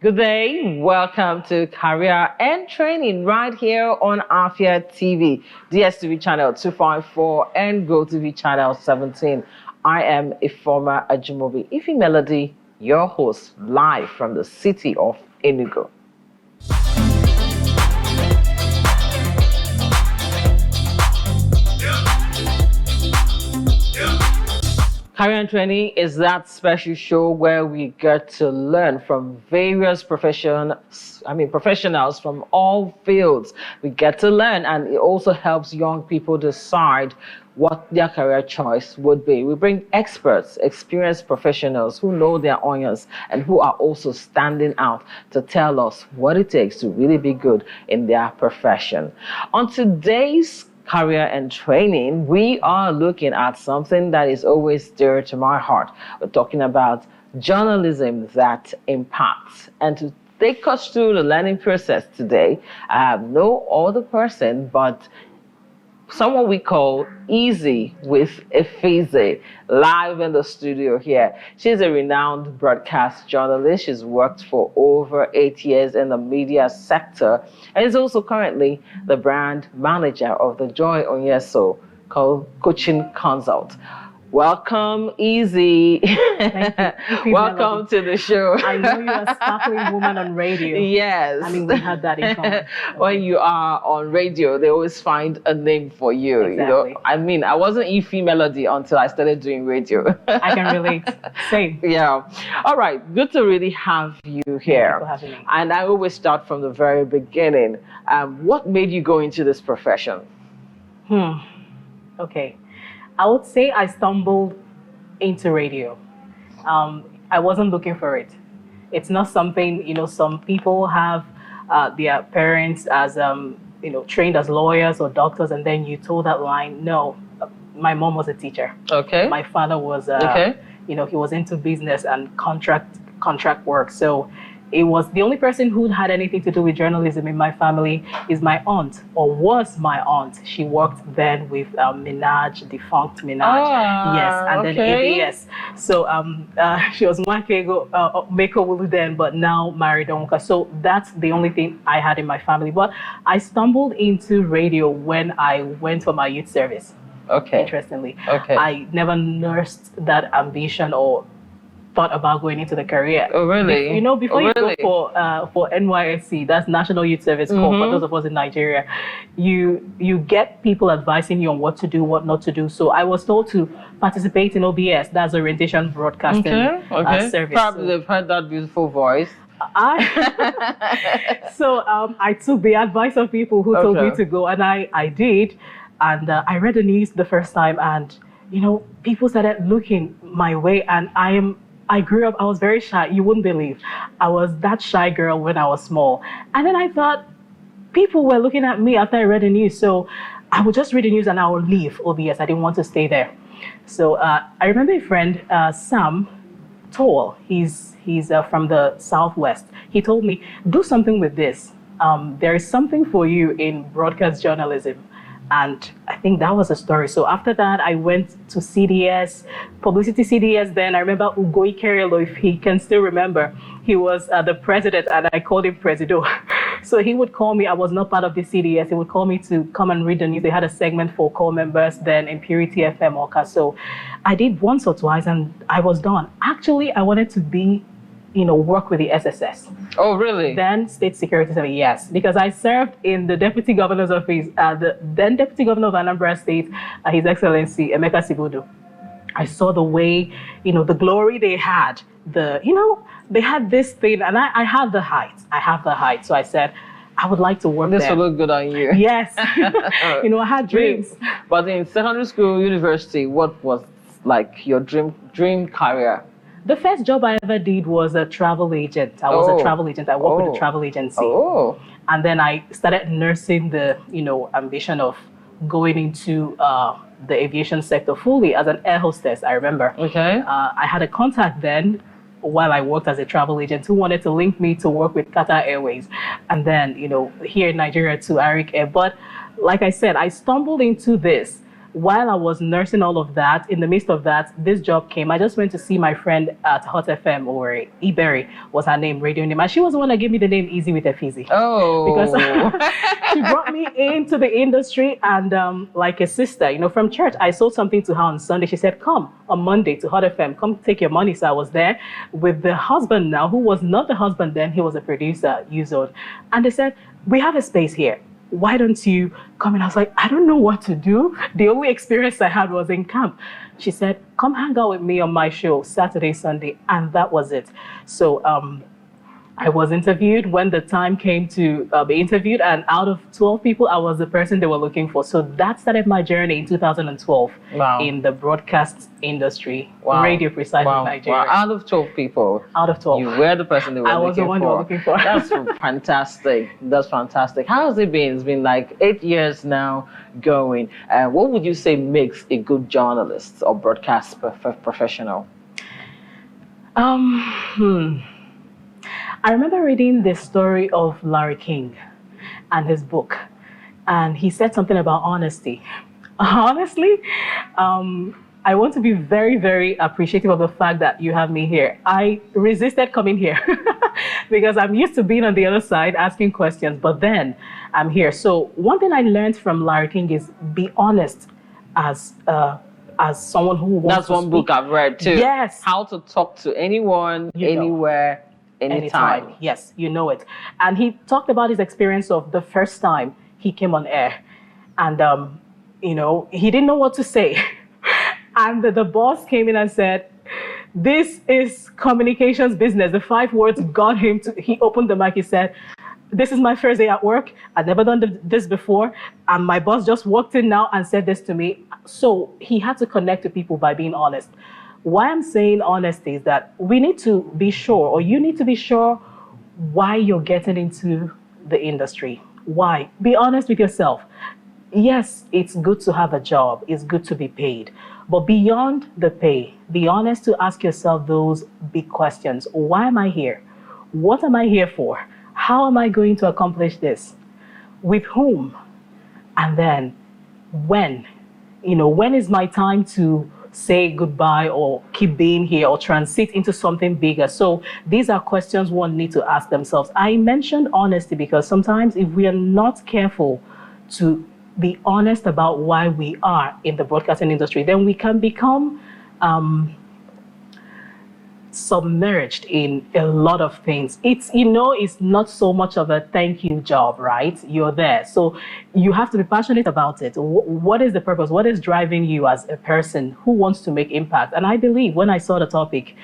Good day. Welcome to Career and Training right here on Afia TV, DSTV channel 254 and Go TV channel 17. I am Ifoma Ajimobi, Ifi Melody, your host, live from the city of Enugu. Career and Training is that special show where we get to learn from various professionals from all fields. We get to learn, and it also helps young people decide what their career choice would be. We bring experts, experienced professionals who know their onions and who are also standing out to tell us what it takes to really be good in their profession. On today's Career and Training, we are looking at something that is always dear to my heart. We're talking about journalism that impacts. And to take us through the learning process today, I have no other person but someone we call Easy with Efize, live in the studio here. She's a renowned broadcast journalist. She's worked for over 8 years in the media sector and is also currently the brand manager of the Joy Onyeso called Coaching Consult. Welcome, Easy. Thank you. Welcome to the show. I know you're a sparkling woman on radio. Yes. I mean, we had that in common. When you are on radio, they always find a name for you. Exactly. You know, I mean, I wasn't Ify Melody until I started doing radio. I can relate. Same. Yeah. All right. Good to really have you here. Thank you for having me. And I always start from the very beginning. What made you go into this profession? Okay. I would say I stumbled into radio. I wasn't looking for it. It's not something, some people have their parents as, trained as lawyers or doctors, and then you told that line. No, my mom was a teacher. Okay. My father was, he was into business and contract work. So it was the only person who had anything to do with journalism in my family is my aunt, or was my aunt. She worked then with Minaj, defunct Minaj. Yes, and then ABS. So she was Mako Wulu then, but now married Onka. So that's the only thing I had in my family. But I stumbled into radio when I went for my youth service. Okay. Interestingly. Okay. I never nursed that ambition or thought about going into the career. Oh, really? Before you go for NYSC, that's National Youth Service Corps, for those of us in Nigeria, you get people advising you on what to do, what not to do. So I was told to participate in OBS, that's Orientation Broadcasting Service. Probably they've heard that beautiful voice. So I took the advice of people who told me to go, and I did. And I read the news the first time, and people started looking my way, and I grew up, I was very shy. You wouldn't believe. I was that shy girl when I was small. And then I thought people were looking at me after I read the news. So I would just read the news and I would leave OBS. I didn't want to stay there. So I remember a friend, Sam Toll. He's from the Southwest. He told me, do something with this. There is something for you in broadcast journalism. And I think that was a story. So after that, I went to CDS, Publicity CDS. Then I remember Ugoi Kerelo, if he can still remember, he was the president, and I called him Presido. So he would call me. I was not part of the CDS. He would call me to come and read the news. They had a segment for core members, then Impurity FM Oka. So I did once or twice, and I was done. Actually, I wanted to be work with the SSS. Oh, really? Then State Security Service, yes, because I served in the Deputy Governor's Office, the then Deputy Governor of Anambra State, His Excellency Emeka Sibudu. I saw the way, the glory they had, they had this thing, and I have the height. So I said, I would like to work there. This will look good on you. Yes. I had dreams. But in secondary school, university, what was like your dream career? The first job I ever did was a travel agent. I was a travel agent. I worked with a travel agency. And then I started nursing the, ambition of going into the aviation sector fully as an air hostess, I remember. Okay. I had a contact then while I worked as a travel agent who wanted to link me to work with Qatar Airways. And then, here in Nigeria to Arik Air. But like I said, I stumbled into this while I was nursing all of that, in the midst of that, this job came. I just went to see my friend at Hot FM, or Eberry was her name, radio name. And she was the one that gave me the name Easy with a Fizzy. Oh. Because she brought me into the industry, and like a sister, from church, I sold something to her on Sunday. She said, come on Monday to Hot FM, come take your money. So I was there with the husband now, who was not the husband then, he was a producer, Uzod. And they said, we have a space here. Why don't you come? And I was like, I don't know what to do. The only experience I had was in camp. She said, come hang out with me on my show Saturday, Sunday. And that was it. So I was interviewed when the time came to be interviewed. And out of 12 people, I was the person they were looking for. So that started my journey in 2012 in the broadcast industry, radio precisely in Nigeria. Wow. Out of 12 people. Out of 12. You were the person they were looking for. I was the one they were looking for. That's fantastic. That's fantastic. How has it been? It's been like 8 years now going. What would you say makes a good journalist or broadcast professional? I remember reading the story of Larry King and his book, and he said something about honesty. Honestly, I want to be very, very appreciative of the fact that you have me here. I resisted coming here because I'm used to being on the other side asking questions, but then I'm here. So one thing I learned from Larry King is be honest as someone who wants That's to one speak. book I've read too. Yes. How to talk to anyone, anywhere, anytime. Yes, you know it. And he talked about his experience of the first time he came on air. And, he didn't know what to say. And the boss came in and said, this is communications business. The 5 words got him to, he opened the mic, he said, this is my first day at work. I've never done this before. And my boss just walked in now and said this to me. So he had to connect to people by being honest. Why I'm saying honesty is that we need to be sure, or you need to be sure why you're getting into the industry. Why? Be honest with yourself. Yes, it's good to have a job. It's good to be paid. But beyond the pay, be honest to ask yourself those big questions. Why am I here? What am I here for? How am I going to accomplish this? With whom? And then when? When is my time to say goodbye or keep being here or transit into something bigger? So these are questions one needs to ask themselves. I mentioned honesty because sometimes if we are not careful to be honest about why we are in the broadcasting industry, then we can become submerged in a lot of things. It's not so much of a thank you job, right? You're there. So you have to be passionate about it. What is the purpose? What is driving you as a person who wants to make impact? And I believe when I saw the topic,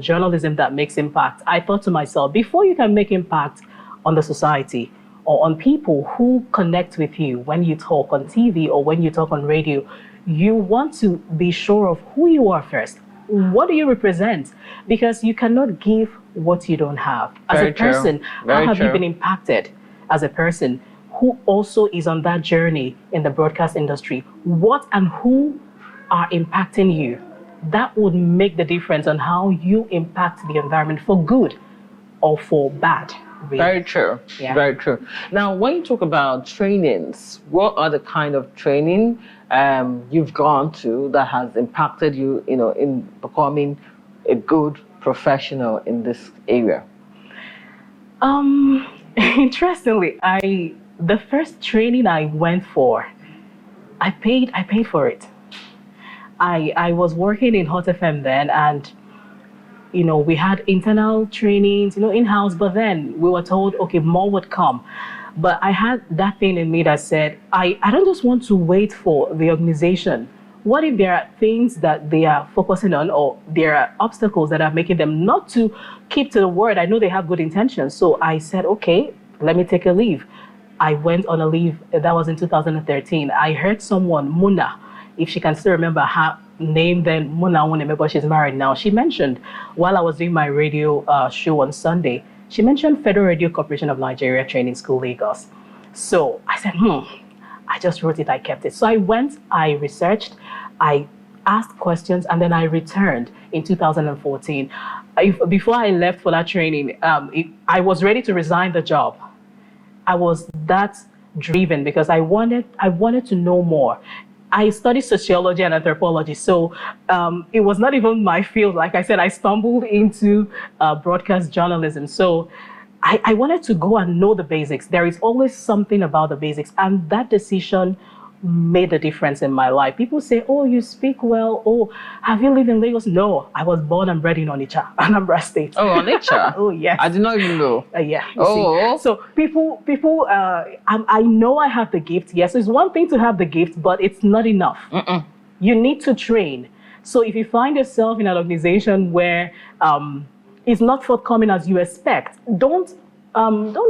journalism that makes impact, I thought to myself, before you can make impact on the society or on people who connect with you when you talk on TV or when you talk on radio, you want to be sure of who you are first. What do you represent? Because you cannot give what you don't have. As a person, how have you been impacted as a person who also is on that journey in the broadcast industry? What and who are impacting you? That would make the difference on how you impact the environment for good or for bad. Really. Very true. Yeah. Very true. Now, when you talk about trainings, what are the kind of training you've gone to that has impacted you, in becoming a good professional in this area? Interestingly, the first training I went for, I paid for it. I was working in Hot FM then, and we had internal trainings, in-house, but then we were told, okay, more would come. But I had that thing in me that said, I don't just want to wait for the organization. What if there are things that they are focusing on, or there are obstacles that are making them not to keep to the word? I know they have good intentions. So I said, okay, let me take a leave. I went on a leave. That was in 2013. I heard someone, Muna, if she can still remember her name then, Muna Wuneme, but she's married now. She mentioned, while I was doing my radio show on Sunday, she mentioned Federal Radio Corporation of Nigeria Training School, Lagos. So I said, I just wrote it, I kept it. So I went, I researched, I asked questions, and then I returned in 2014. Before I left for that training, I was ready to resign the job. I was that driven because I wanted to know more. I studied sociology and anthropology, so it was not even my field. Like I said, I stumbled into broadcast journalism. So I wanted to go and know the basics. There is always something about the basics, and that decision made a difference in my life. People say, "Oh, you speak well. Oh, have you lived in Lagos?" No, I was born and bred in Onitsha, Anambra State. Oh, Onitsha. Oh, yes. I did not even know. Yeah. See. So people, I know I have the gift. Yes, it's one thing to have the gift, but it's not enough. You need to train. So if you find yourself in an organization where it's not forthcoming as you expect, don't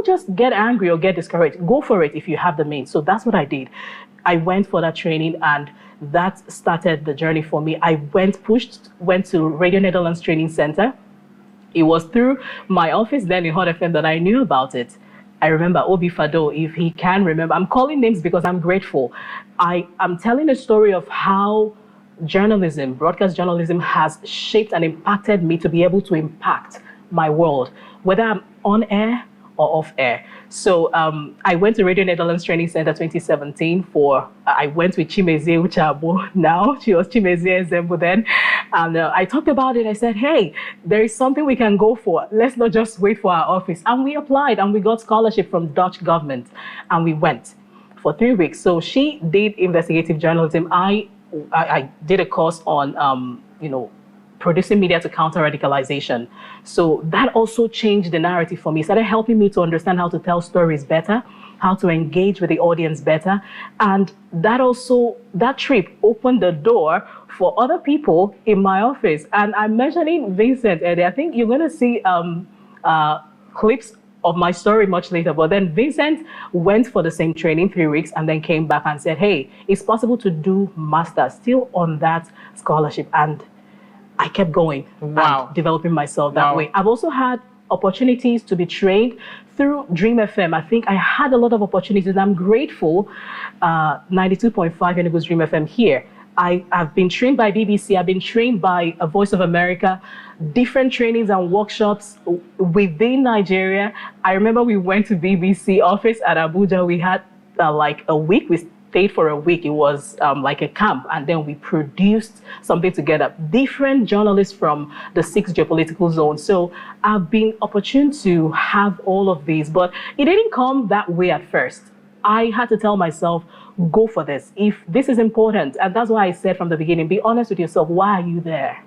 just get angry or get discouraged. Go for it if you have the means. So that's what I did. I went for that training, and that started the journey for me. I went to Radio Netherlands Training Center. It was through my office then in Hot FM that I knew about it. I remember Obi Fado, if he can remember. I'm calling names because I'm grateful. I'm telling a story of how journalism, broadcast journalism, has shaped and impacted me to be able to impact my world, whether I'm on air or off air. So I went to Radio Netherlands Training Center 2017 I went with Chimezie Uchabo now. She was Chimezie Zembo then. And I talked about it. I said, hey, there is something we can go for. Let's not just wait for our office. And we applied, and we got scholarship from Dutch government. And we went for 3 weeks. So she did investigative journalism. I did a course on, producing media to counter radicalization. So that also changed the narrative for me. It started helping me to understand how to tell stories better, how to engage with the audience better. And that trip opened the door for other people in my office. And I'm mentioning Vincent, Eddie. I think you're going to see clips of my story much later. But then Vincent went for the same training 3 weeks and then came back and said, hey, it's possible to do masters still on that scholarship. And I kept going and developing myself that way. I've also had opportunities to be trained through Dream FM. I think I had a lot of opportunities, and I'm grateful. 92.5 Enugu's Dream FM here. I've been trained by BBC. I've been trained by a Voice of America, different trainings and workshops within Nigeria. I remember we went to BBC office at Abuja. We had like a week. We stayed for a week. It was like a camp, and then we produced something together. Different journalists from the 6 geopolitical zones. So I've been opportune to have all of these, but it didn't come that way at first. I had to tell myself, go for this. If this is important, and that's why I said from the beginning, be honest with yourself. Why are you there?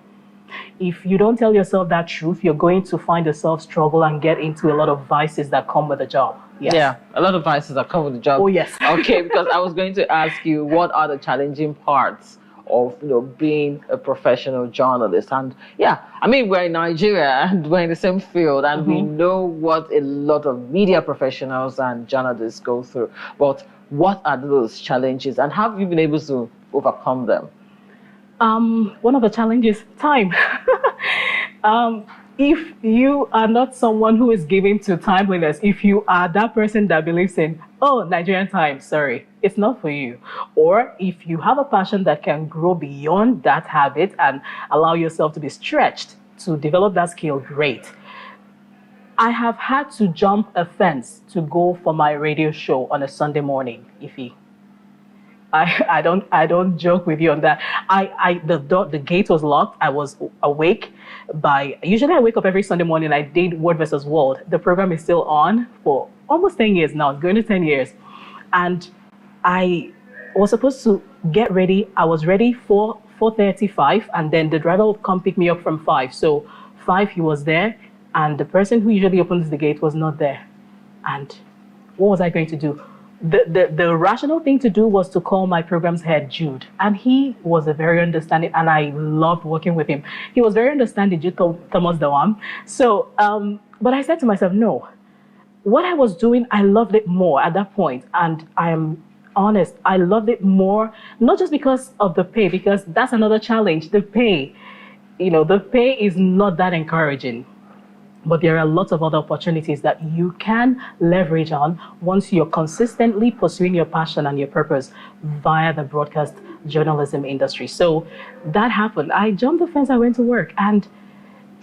If you don't tell yourself that truth, you're going to find yourself struggle and get into a lot of vices that come with the job. Yes. Yeah, a lot of vices that come with the job. Oh, yes. Okay, because I was going to ask you, what are the challenging parts of being a professional journalist? And yeah, I mean, we're in Nigeria and we're in the same field, and we know what a lot of media professionals and journalists go through. But what are those challenges, and how have you been able to overcome them? One of the challenges, time. If you are not someone who is given to timeliness, if you are that person that believes in, oh, Nigerian time, sorry, it's not for you. Or if you have a passion that can grow beyond that habit and allow yourself to be stretched to develop that skill, great. I have had to jump a fence to go for my radio show on a Sunday morning, Ify. I don't joke with you on that. The gate was locked. I was awake usually I wake up every Sunday morning. I did Word versus World. The program is still on for almost 10 years now. It's going to 10 years. And I was supposed to get ready. I was ready for 4:35, and then the driver would come pick me up from 5. So 5, he was there, and the person who usually opens the gate was not there. And what was I going to do? The rational thing to do was to call my program's head, Jude. And he was a very understanding, and I loved working with him. He was very understanding, Jude Thomas Dawam. So, but I said to myself, no. What I was doing, I loved it more at that point. And I am honest, I loved it more, not just because of the pay, because that's another challenge. The pay, the pay is not that encouraging. But there are lots of other opportunities that you can leverage on once you're consistently pursuing your passion and your purpose via the broadcast journalism industry. So that happened. I jumped the fence, I went to work, and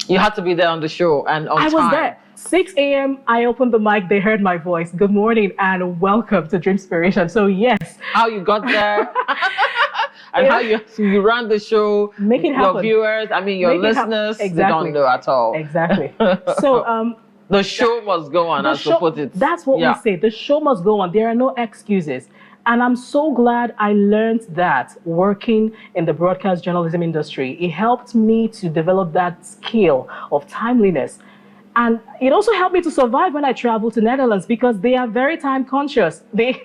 you had to be there on the show and on time. I was there. 6 a.m., I opened the mic, they heard my voice. Good morning and welcome to Dreamspiration. So yes. How you got there? and how you run the show. Make it happen. Your viewers, I mean, your listeners, exactly. They don't know at all. Exactly. So the show must go on, as to put it. That's what we say. The show must go on. There are no excuses. And I'm so glad I learned that working in the broadcast journalism industry. It helped me to develop that skill of timeliness. And it also helped me to survive when I traveled to Netherlands, because they are very time conscious. They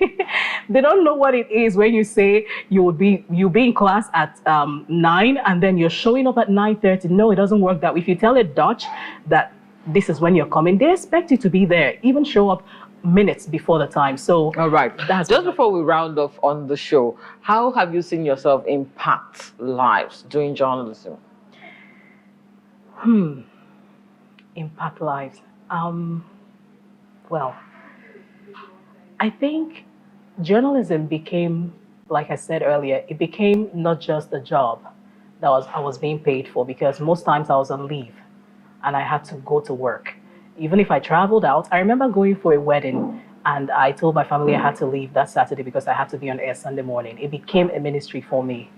don't know what it is when you say you'll be in class at 9 and then you're showing up at 9:30. No, it doesn't work that way. If you tell a Dutch that this is when you're coming, they expect you to be there, even show up minutes before the time. So all right, just before we round off on the show, how have you seen yourself impact lives doing journalism? Impact lives. Well, I think journalism became, like I said earlier, it became not just a job that I was being paid for, because most times I was on leave and I had to go to work. Even if I traveled out, I remember going for a wedding and I told my family I had to leave that Saturday because I had to be on air Sunday morning. It became a ministry for me.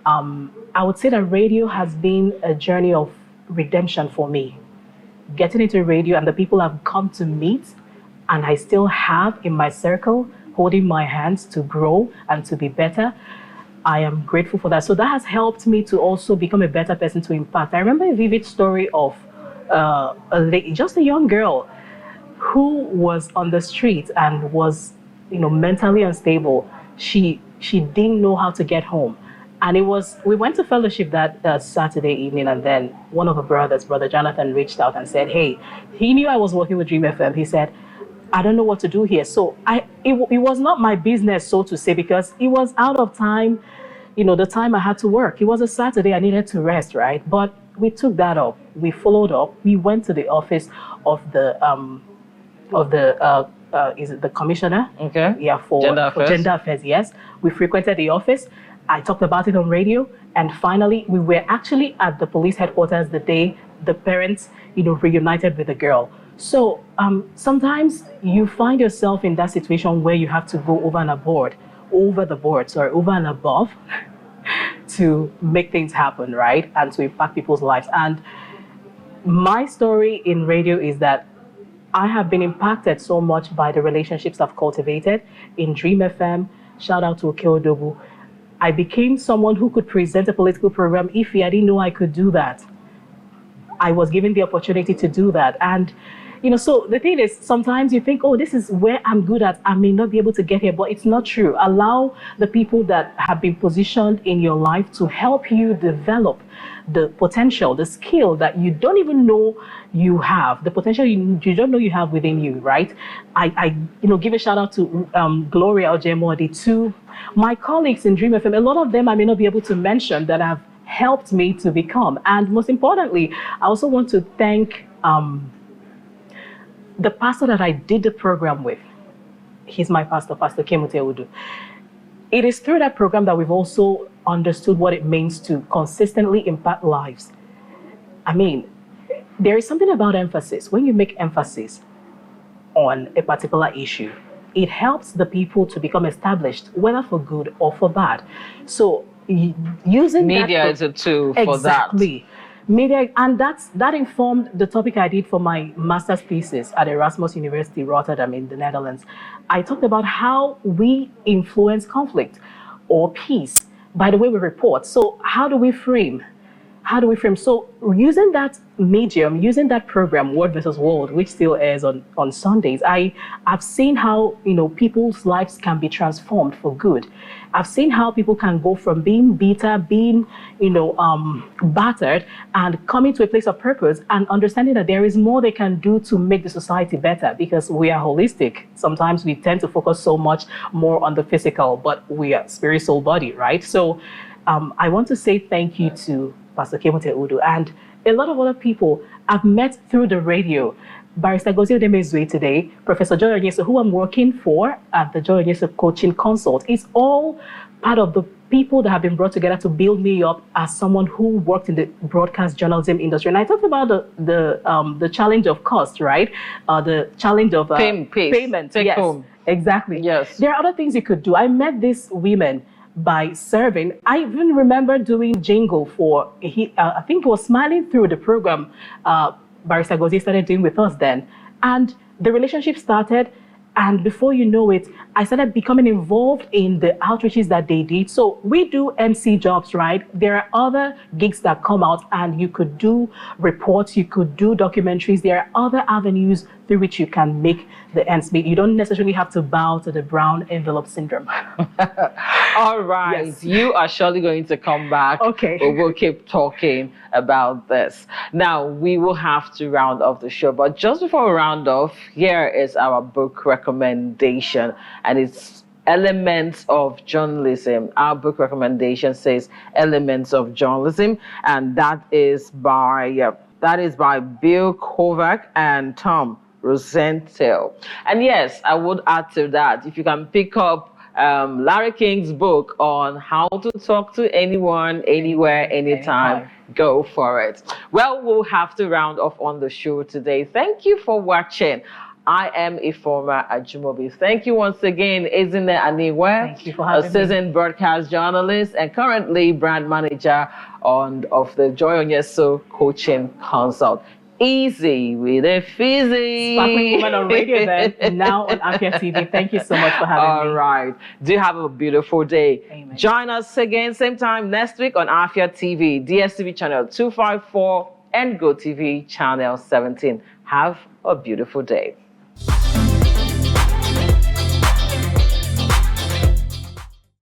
I would say that radio has been a journey of redemption for me. Getting into radio and the people I've come to meet and I still have in my circle, holding my hands to grow and to be better, I am grateful for that. So that has helped me to also become a better person to impact. I remember a vivid story of just a young girl who was on the street and was, mentally unstable. She didn't know how to get home. And we went to fellowship that Saturday evening, and then one of her brothers, Brother Jonathan, reached out and said, hey, he knew I was working with Dream FM. He said, I don't know what to do here. So it was not my business, so to say, because it was out of time, the time I had to work. It was a Saturday, I needed to rest, right? But we took that up. We followed up. We went to the office of the is it the commissioner? Okay. Yeah, for gender affairs. Yes, we frequented the office. I talked about it on radio, and finally, we were actually at the police headquarters the day the parents, reunited with the girl. So sometimes you find yourself in that situation where you have to go over and above to make things happen, right? And to impact people's lives. And my story in radio is that I have been impacted so much by the relationships I've cultivated in Dream FM. Shout out to Okeodogu. I became someone who could present a political program. If I didn't know I could do that, I was given the opportunity to do that. And so the thing is, sometimes you think, oh, this is where I'm good at. I may not be able to get here, but it's not true. Allow the people that have been positioned in your life to help you develop the potential, the skill that you don't even know you have, the potential you don't know you have within you, right? I give a shout out to Gloria Ojemodi, to my colleagues in Dream FM. A lot of them I may not be able to mention that have helped me to become. And most importantly, I also want to thank the pastor that I did the program with. He's my pastor, Pastor Kemote Udu. It is through that program that we've also understood what it means to consistently impact lives. I mean, there is something about emphasis. When you make emphasis on a particular issue, it helps the people to become established, whether for good or for bad. So using media is a tool for that. Exactly. Media, and that informed the topic I did for my master's thesis at Erasmus University, Rotterdam in the Netherlands. I talked about how we influence conflict or peace by the way we report. So how do we frame? So using that medium, using that program, Word versus World, which still airs on Sundays, I've seen how people's lives can be transformed for good. I've seen how people can go from being bitter, being battered, and coming to a place of purpose and understanding that there is more they can do to make the society better, because we are holistic. Sometimes we tend to focus so much more on the physical, but we are spirit, soul, body, right? So I want to say thank you to Pastor Kemote Udu and a lot of other people I've met through the radio. Barrister Gozie Odemezue today, Professor Joy Onyeso, who I'm working for at the Joy Onyeso Coaching Consult. It's all part of the people that have been brought together to build me up as someone who worked in the broadcast journalism industry. And I talked about the challenge of cost, right? The challenge of payment. Take yes, home. Exactly. Yes. There are other things you could do. I met these women by serving. I even remember doing jingle for, I think it was Smiling Through, the program Barrister Gozi started doing with us then. And the relationship started. And before you know it, I started becoming involved in the outreaches that they did. So we do MC jobs, right? There are other gigs that come out, and you could do reports, you could do documentaries. There are other avenues through which you can make the ends meet. You don't necessarily have to bow to the brown envelope syndrome. All right. Yes. You are surely going to come back. Okay. But we'll keep talking about this. Now, we will have to round off the show. But just before we round off, here is our book recommendation. And it's Elements of Journalism. Our book recommendation says Elements of Journalism. And that is by Bill Kovac and Tom Rosenthal. And yes, I would add to that, if you can pick up Larry King's book on how to talk to anyone, anywhere, anytime, go for it. Well, we'll have to round off on the show today. Thank you for watching. I am Ifoma Ajumobi. Thank you once again, Ezinne Aninwe, Thank you for having a seasoned broadcast journalist and currently brand manager of the Joy on Yes So Coaching Consult. Easy with a fizzy. Sparkling Woman on radio then, now on Afia TV. Thank you so much for having me. All right. Do have a beautiful day. Amen. Join us again, same time next week on Afia TV, DSTV channel 254 and GoTV channel 17. Have a beautiful day.